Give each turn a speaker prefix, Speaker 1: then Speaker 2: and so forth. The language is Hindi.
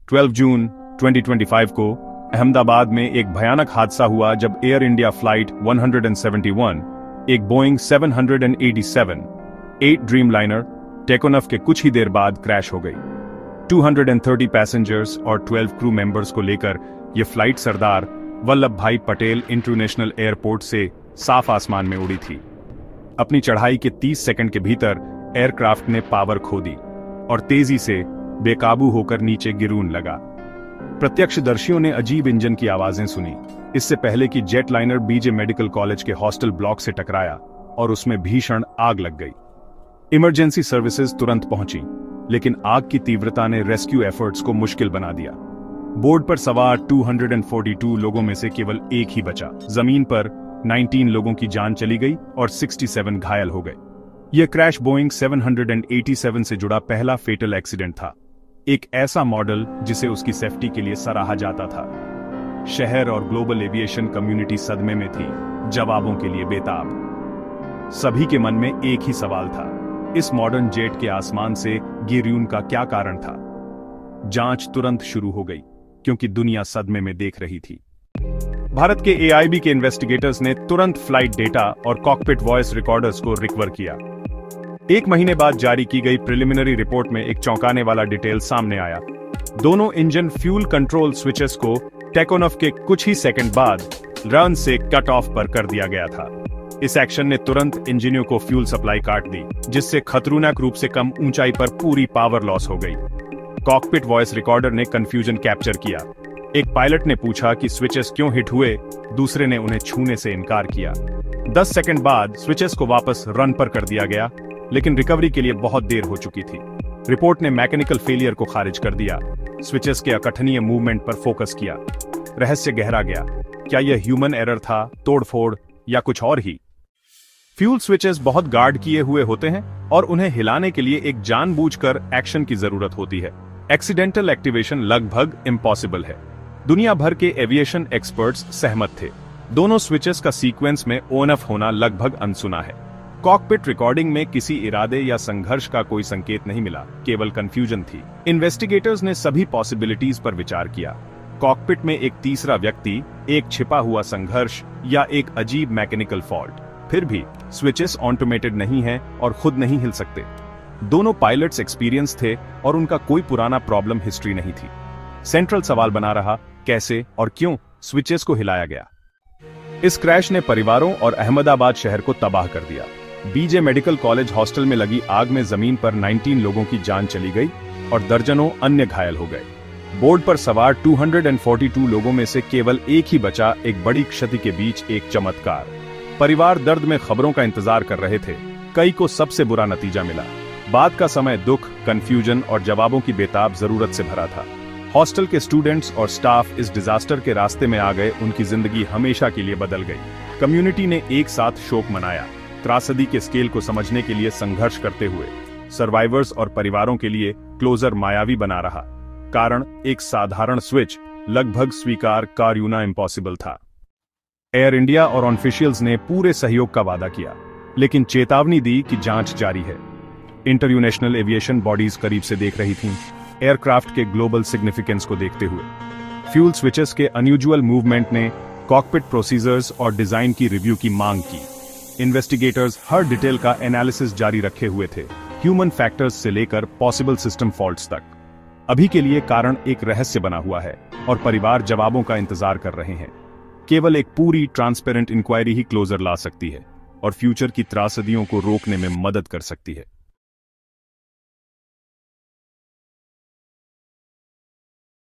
Speaker 1: 12 जून 2025 को अहमदाबाद में एक भयानक हादसा हुआ जब एयर इंडिया फ्लाइट 171 एक बोइंग 787 8 ड्रीमलाइनर टेकोनफ के कुछ ही देर बाद क्रैश हो गई। 230 पैसेंजर्स और 12 क्रू मेंबर्स को लेकर यह फ्लाइट सरदार वल्लभ भाई पटेल इंटरनेशनल एयरपोर्ट से साफ आसमान में उड़ी थी। अपनी चढ़ाई के 30 सेकंड के भीतर एयरक्राफ्ट ने पावर खो दी और तेजी से बेकाबू होकर नीचे गिरून लगा। प्रत्यक्षदर्शियों ने अजीब इंजन की आवाजें सुनी, इससे पहले कि jetliner BJ medical college के हॉस्टल ब्लॉक से टकराया और उसमें भीषण आग लग गई। इमरजेंसी सर्विसेज तुरंत पहुंची, लेकिन आग की तीव्रता ने रेस्क्यू एफर्ट्स को मुश्किल बना दिया। बोर्ड पर सवार 242 लोगों में से केवल एक ही बचा। जमीन पर 19 लोगों की जान चली गई और 67 घायल हो गए। यह क्रैश बोइंग 787 से जुड़ा पहला फेटल एक्सीडेंट था, एक ऐसा मॉडल जिसे उसकी सेफ्टी के लिए सराहा जाता था। शहर और ग्लोबल एविएशन कम्युनिटी सदमे में थी, जवाबों के लिए बेताब। सभी के मन में एक ही सवाल था, इस मॉडर्न जेट के आसमान से गिरून का क्या कारण था। जांच तुरंत शुरू हो गई क्योंकि दुनिया सदमे में देख रही थी। भारत के AIB के इन्वेस्टिगेटर्स ने तुरंत फ्लाइट डेटा और कॉकपिट वॉइस रिकॉर्डर्स को रिकवर किया। 1 महीने बाद जारी की गई प्रिलिमिनरी रिपोर्ट में एक चौंकाने वाला डिटेल सामने आया। दोनों इंजन फ्यूल कंट्रोल स्विचेस को टेकोनॉफ के कुछ ही सेकंड बाद रन से कट ऑफ पर कर दिया गया था। इस एक्शन ने तुरंत इंजनों को फ्यूल सप्लाई काट दी, जिससे खतरनाक रूप से कम ऊंचाई पर पूरी पावर लॉस हो गई। कॉकपिट वॉइस रिकॉर्डर ने कंफ्यूजन कैप्चर किया। एक पायलट ने पूछा कि स्विचेस क्यों हिट हुए, दूसरे ने उन्हें छूने से इनकार किया। 10 सेकंड बाद स्विचेस को वापस रन पर कर दिया गया, लेकिन रिकवरी के लिए बहुत देर हो चुकी थी। रिपोर्ट ने मैकेनिकल फेलियर को खारिज कर दिया, स्विचेस के अकथनीय मूवमेंट पर फोकस किया। रहस्य गहरा गया, क्या यह ह्यूमन एरर था, तोड़फोड़ या कुछ और ही? फ्यूल स्विचेस बहुत गार्ड किए हुए होते हैं और उन्हें हिलाने के लिए एक जानबूझकर एक्शन की जरूरत होती है। एक्सीडेंटल एक्टिवेशन लगभग इम्पॉसिबल है। दुनिया भर के एविएशन एक्सपर्ट्स सहमत थे। दोनों स्विचेस का सीक्वेंस में ऑन ऑफ होना लगभग अनसुना है। कॉकपिट रिकॉर्डिंग में किसी इरादे या संघर्ष का कोई संकेत नहीं मिला, केवल कंफ्यूजन थी। इन्वेस्टिगेटर्स ने सभी पॉसिबिलिटीज पर विचार किया। कॉकपिट में एक तीसरा व्यक्ति, एक छिपा हुआ संघर्ष या एक अजीब मैकेनिकल फॉल्ट। फिर भी स्विचेस ऑटोमेटेड नहीं है और खुद नहीं हिल सकते। दोनों पायलट्स एक्सपीरियंस थे और उनका कोई पुराना प्रॉब्लम हिस्ट्री नहीं थी। सेंट्रल सवाल बना रहा, कैसे और क्यों स्विचेस को हिलाया गया। इस क्रैश ने परिवारों और अहमदाबाद शहर को तबाह कर दिया। बीजे मेडिकल कॉलेज हॉस्टल में लगी आग में जमीन पर 19 लोगों की जान चली गई और दर्जनों अन्य घायल हो गए। बोर्ड पर सवार 242 लोगों में से केवल एक ही बचा, एक बड़ी क्षति के बीच एक चमत्कार। परिवार दर्द में खबरों का इंतजार कर रहे थे। कई को सबसे बुरा नतीजा मिला। बाद का समय दुख, कंफ्यूजन और जवाबों की बेताब जरूरत से भरा था। हॉस्टल के स्टूडेंट्स और स्टाफ इस डिजास्टर के रास्ते में आ गए, उनकी जिंदगी हमेशा के लिए बदल गई। कम्युनिटी ने एक साथ शोक मनाया, त्रासदी के स्केल को समझने के लिए संघर्ष करते हुए। सर्वाइवर्स और परिवारों के लिए क्लोजर मायावी बना रहा। कारण एक साधारण स्विच, लगभग स्वीकार कार्यूना इम्पॉसिबल था। एयर इंडिया और ऑफिशियल्स ने पूरे सहयोग का वादा किया, लेकिन चेतावनी दी कि जांच जारी है। इंटरनेशनल एविएशन बॉडीज करीब से देख रही थीं, एयरक्राफ्ट के ग्लोबल सिग्निफिकेंस को देखते हुए। फ्यूल स्विचेस के अनयूजुअल मूवमेंट ने कॉकपिट प्रोसीजर्स और डिजाइन की रिव्यू की मांग की। इन्वेस्टिगेटर्स हर डिटेल का एनालिसिस जारी रखे हुए थे, ह्यूमन फैक्टर्स से लेकर पॉसिबल सिस्टम फॉल्ट्स तक। अभी के लिए कारण एक रहस्य बना हुआ है और परिवार जवाबों का इंतजार कर रहे हैं। केवल एक पूरी ट्रांसपेरेंट इंक्वायरी ही क्लोजर ला सकती है और फ्यूचर की त्रासदियों को रोकने में मदद कर सकती है।